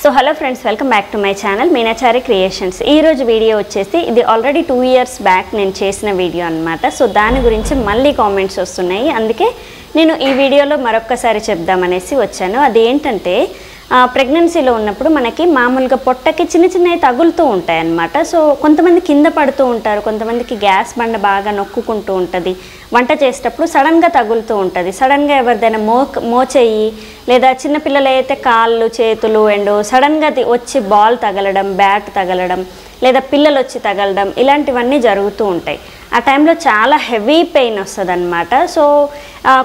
So hello friends, welcome back to my channel Meenachari creations. ఈరోజు video వచ్చేసి ఇది already 2 years back నేను చేసిన వీడియో అనమాట. సో దాని గురించి మళ్ళీ కామెంట్స్ వస్తున్నాయి, అందుకే నేను ఈ వీడియోలో మరొక్కసారి చెప్దామనేసి వచ్చాను. అది ఏంటంటే ప్రెగ్నెన్సీలో ఉన్నప్పుడు మనకి మామూలుగా పొట్టకి చిన్న చిన్నవి తగులుతూ ఉంటాయి అన్నమాట. సో కొంతమంది కింద పడుతూ ఉంటారు, కొంతమందికి గ్యాస్ బండ బాగా నొక్కుంటూ ఉంటుంది, వంట చేసేటప్పుడు సడన్గా తగులుతూ ఉంటుంది. సడన్గా ఎవరిదైనా మోచెయ్యి లేదా చిన్నపిల్లలు అయితే కాళ్ళు చేతులు అండ్ సడన్గా వచ్చి బాల్ తగలడం, బ్యాట్ తగలడం లేదా పిల్లలు వచ్చి తగలడం ఇలాంటివన్నీ జరుగుతూ ఉంటాయి. ఆ టైంలో చాలా హెవీ పెయిన్ వస్తుంది అన్నమాట. సో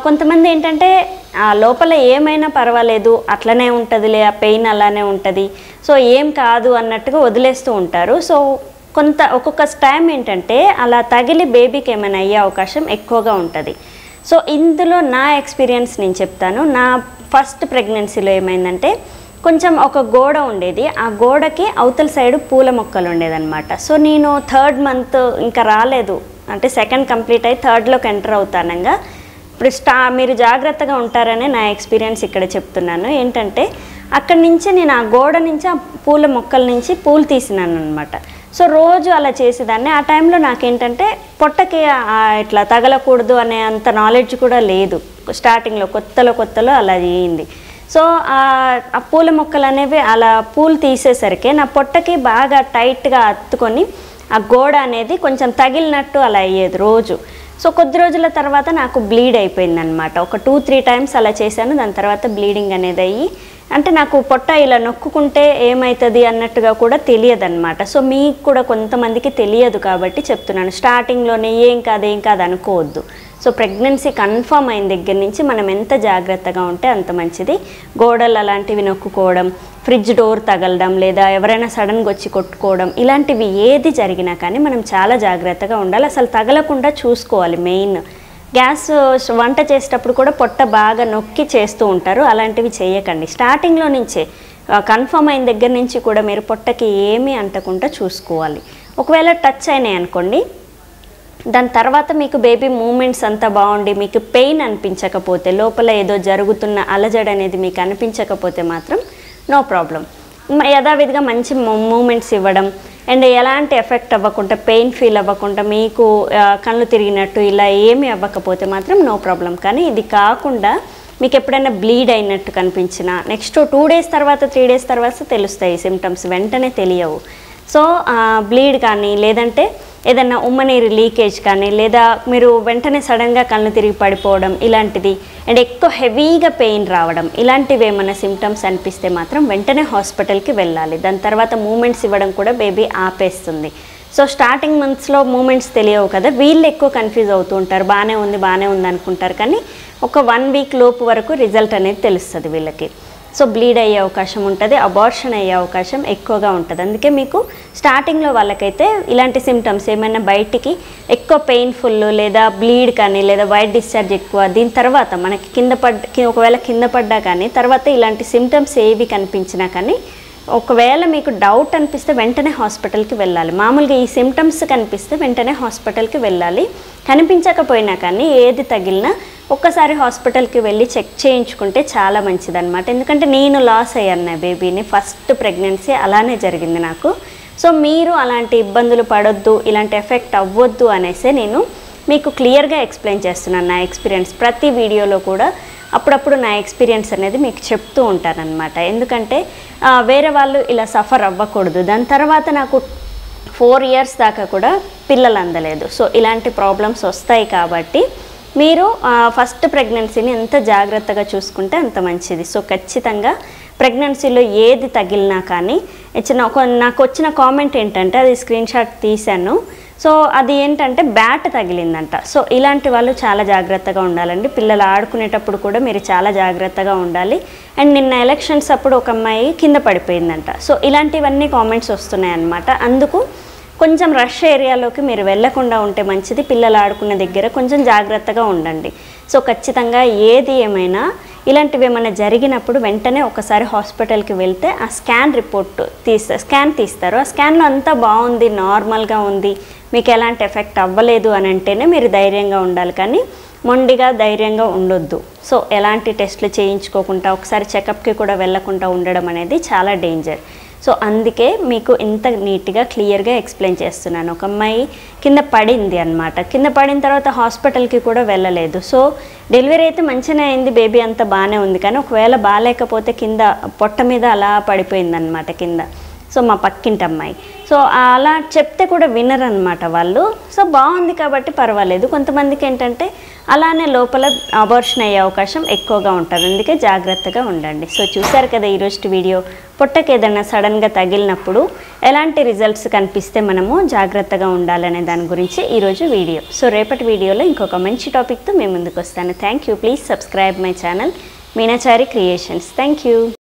కొంతమంది ఏంటంటే లోపల ఏమైనా పర్వాలేదు, అట్లనే ఉంటుందిలే, ఆ పెయిన్ అలానే ఉంటుంది, సో ఏం కాదు అన్నట్టుగా వదిలేస్తూ ఉంటారు. సో ఒక్కొక్క టైం ఏంటంటే అలా తగిలి బేబీకి ఏమైనా అయ్యే అవకాశం ఎక్కువగా ఉంటుంది. సో ఇందులో నా ఎక్స్పీరియన్స్ నేను చెప్తాను. నా ఫస్ట్ ప్రెగ్నెన్సీలో ఏమైందంటే కొంచెం ఒక గోడ ఉండేది, ఆ గోడకి అవతల సైడు పూల మొక్కలు ఉండేదన్నమాట. సో నేను 3rd month ఇంకా రాలేదు, అంటే 2nd కంప్లీట్ అయ్యి 3rdలోకి ఎంటర్ అవుతానంగా ఇప్పుడు మీరు జాగ్రత్తగా ఉంటారనే నా ఎక్స్పీరియన్స్ ఇక్కడ చెప్తున్నాను. ఏంటంటే అక్కడి నుంచి నేను ఆ గోడ నుంచి ఆ పూల మొక్కల నుంచి పూలు తీసినాను అనమాట. సో రోజు అలా చేసేదాన్ని. ఆ టైంలో నాకేంటంటే పొట్టకి ఇట్లా తగలకూడదు అనే అంత నాలెడ్జ్ కూడా లేదు. స్టార్టింగ్లో కొత్తలో అలా చేయింది. సో ఆ పూల మొక్కలు అనేవి అలా పూలు తీసేసరికి నా పొట్టకి బాగా టైట్గా అత్తుకొని ఆ గోడ అనేది కొంచెం తగిలినట్టు అలా అయ్యేది రోజు. సో కొద్ది రోజుల తర్వాత నాకు బ్లీడ్ అయిపోయిందనమాట. ఒక 2-3 times అలా చేశాను. దాని తర్వాత బ్లీడింగ్ అనేది అయ్యి, అంటే నాకు పొట్ట ఇలా నొక్కుంటే ఏమవుతుంది అన్నట్టుగా కూడా తెలియదు అనమాట. సో మీకు కూడా కొంతమందికి తెలియదు కాబట్టి చెప్తున్నాను. స్టార్టింగ్లోనే ఏం కాదు అనుకోవద్దు. సో ప్రెగ్నెన్సీ కన్ఫర్మ్ అయిన దగ్గర నుంచి మనం ఎంత జాగ్రత్తగా ఉంటే అంత మంచిది. గోడలు అలాంటివి నొక్కుకోవడం, ఫ్రిడ్జ్ డోర్ తగలడం లేదా ఎవరైనా సడన్గా వచ్చి కొట్టుకోవడం ఇలాంటివి ఏది జరిగినా కానీ మనం చాలా జాగ్రత్తగా ఉండాలి. అసలు తగలకుండా చూసుకోవాలి. మెయిన్ గ్యాస్ వంట చేసేటప్పుడు కూడా పొట్ట బాగా నొక్కి చేస్తూ ఉంటారు, అలాంటివి చేయకండి. స్టార్టింగ్లో నుంచే కన్ఫర్మ్ అయిన దగ్గర నుంచి కూడా మీరు పొట్టకి ఏమీ అంటకుండా చూసుకోవాలి. ఒకవేళ టచ్ అయినాయి అనుకోండి, దాని తర్వాత మీకు బేబీ మూమెంట్స్ అంతా బాగుండి మీకు పెయిన్ అనిపించకపోతే, లోపల ఏదో జరుగుతున్న అలజడి అనేది మీకు అనిపించకపోతే మాత్రం నో ప్రాబ్లం. యథావిధిగా మంచి మూమెంట్స్ ఇవ్వడం అండ్ ఎలాంటి ఎఫెక్ట్ అవ్వకుండా, పెయిన్ ఫీల్ అవ్వకుండా, మీకు కళ్ళు తిరిగినట్టు ఇలా ఏమీ అవ్వకపోతే మాత్రం నో ప్రాబ్లం. కానీ ఇది కాకుండా మీకు ఎప్పుడైనా బ్లీడ్ అయినట్టు కనిపించినా నెక్స్ట్ 2 days తర్వాత 3 days తర్వాత తెలుస్తాయి సిమ్టమ్స్, వెంటనే తెలియవు. సో బ్లీడ్ కానీ లేదంటే ఏదన్నా ఉమ్మనీరు లీకేజ్ కానీ లేదా మీరు వెంటనే సడన్గా కళ్ళు తిరిగి పడిపోవడం ఇలాంటిది అండ్ ఎక్కువ హెవీగా పెయిన్ రావడం ఇలాంటివి ఏమైనా సిమ్టమ్స్ అనిపిస్తే మాత్రం వెంటనే హాస్పిటల్కి వెళ్ళాలి. దాని తర్వాత మూమెంట్స్ ఇవ్వడం కూడా బేబీ ఆపేస్తుంది. సో స్టార్టింగ్ మంత్స్లో మూమెంట్స్ తెలియవు కదా, వీళ్ళు ఎక్కువ కన్ఫ్యూజ్ అవుతూ ఉంటారు. బాగానే ఉంది అనుకుంటారు, కానీ ఒక 1 week లోపు వరకు రిజల్ట్ అనేది తెలుస్తుంది వీళ్ళకి. సో బ్లీడ్ అయ్యే అవకాశం ఉంటుంది, అబార్షన్ అయ్యే అవకాశం ఎక్కువగా ఉంటుంది. అందుకే మీకు స్టార్టింగ్లో వాళ్ళకైతే ఇలాంటి సిమ్టమ్స్ ఏమైనా బయటికి ఎక్కువ పెయిన్ఫుల్ లేదా బ్లీడ్ కానీ లేదా వైట్ డిశ్చార్జ్ ఎక్కువ, దీని తర్వాత మనకి ఒకవేళ కింద పడ్డా కానీ తర్వాత ఇలాంటి సిమ్టమ్స్ ఏవి కనిపించినా కానీ ఒకవేళ మీకు డౌట్ అనిపిస్తే వెంటనే హాస్పిటల్కి వెళ్ళాలి. మామూలుగా ఈ సిమ్టమ్స్ కనిపిస్తే వెంటనే హాస్పిటల్కి వెళ్ళాలి. కనిపించకపోయినా కానీ ఏది తగిలినా ఒక్కసారి హాస్పిటల్కి వెళ్ళి చెక్ చేయించుకుంటే చాలా మంచిదన్నమాట. ఎందుకంటే నేను లాస్ అయ్యాను నా బేబీని, ఫస్ట్ ప్రెగ్నెన్సీ అలానే జరిగింది నాకు. సో మీరు అలాంటి ఇబ్బందులు పడొద్దు, ఇలాంటి ఎఫెక్ట్ అవ్వద్దు అనేసి నేను మీకు క్లియర్గా ఎక్స్ప్లెయిన్ చేస్తున్నాను. నా ఎక్స్పీరియన్స్ ప్రతి వీడియోలో కూడా అప్పుడప్పుడు నా ఎక్స్పీరియన్స్ అనేది మీకు చెప్తూ ఉంటానన్నమాట. ఎందుకంటే వేరే వాళ్ళు ఇలా సఫర్ అవ్వకూడదు. దాని తర్వాత నాకు 4 years దాకా కూడా పిల్లలు అందలేదు. సో ఇలాంటి ప్రాబ్లమ్స్ వస్తాయి కాబట్టి మీరు ఫస్ట్ ప్రెగ్నెన్సీని ఎంత జాగ్రత్తగా చూసుకుంటే అంత మంచిది. సో ఖచ్చితంగా ప్రెగ్నెన్సీలో ఏది తగిలినా కానీ నాకు వచ్చిన కామెంట్ ఏంటంటే, అది స్క్రీన్షాట్ తీశాను. సో అది ఏంటంటే బ్యాట్ తగిలిందంట. సో ఇలాంటి వాళ్ళు చాలా జాగ్రత్తగా ఉండాలండి. పిల్లలు ఆడుకునేటప్పుడు కూడా మీరు చాలా జాగ్రత్తగా ఉండాలి. అండ్ నిన్న ఎలక్షన్స్ అప్పుడు ఒక అమ్మాయి కింద పడిపోయిందంట. సో ఇలాంటివన్నీ కామెంట్స్ వస్తున్నాయి అన్నమాట. అందుకు కొంచెం రష్ ఏరియాలోకి మీరు వెళ్లకుండా ఉంటే మంచిది. పిల్లలు ఆడుకునే దగ్గర కొంచెం జాగ్రత్తగా ఉండండి. సో ఖచ్చితంగా ఏది ఏమైనా ఇలాంటివి ఏమైనా జరిగినప్పుడు వెంటనే ఒకసారి హాస్పిటల్కి వెళ్తే ఆ స్కాన్ రిపోర్ట్ స్కాన్ తీస్తారు. ఆ స్కాన్లో అంతా బాగుంది, నార్మల్గా ఉంది, మీకు ఎలాంటి ఎఫెక్ట్ అవ్వలేదు అని అంటేనే మీరు ధైర్యంగా ఉండాలి. కానీ మొండిగా ధైర్యంగా ఉండొద్దు. సో ఎలాంటి టెస్టులు చేయించుకోకుండా ఒకసారి చెకప్కి కూడా వెళ్ళకుండా ఉండడం అనేది చాలా డేంజర్. సో అందుకే మీకు ఇంత నీట్గా క్లియర్గా ఎక్స్ప్లెయిన్ చేస్తున్నాను. ఒక అమ్మాయి కింద పడింది అనమాట. కింద పడిన తర్వాత హాస్పిటల్కి కూడా వెళ్ళలేదు. సో డెలివరీ అయితే మంచిగానే అయింది, బేబీ అంతా బాగానే ఉంది. కానీ ఒకవేళ బాగాలేకపోతే కింద పొట్ట మీద అలా పడిపోయింది అనమాట కింద. సో మా పక్కింటి అమ్మాయి. సో అలా చెప్తే కూడా వినరు అనమాట వాళ్ళు. సో బాగుంది కాబట్టి పర్వాలేదు. కొంతమందికి ఏంటంటే అలానే లోపల అబార్షన్ అయ్యే అవకాశం ఎక్కువగా ఉంటుంది. అందుకే జాగ్రత్తగా ఉండండి. సో చూసారు కదా ఈరోజు వీడియో. పొట్టకి ఏదైనా సడన్గా తగిలినప్పుడు ఎలాంటి రిజల్ట్స్ కనిపిస్తే మనము జాగ్రత్తగా ఉండాలనే దాని గురించి ఈరోజు వీడియో. సో రేపటి వీడియోలో ఇంకొక మంచి టాపిక్తో మేము ముందుకు వస్తాను. Thank you. Please subscribe my channel Meenachari creations. Thank you.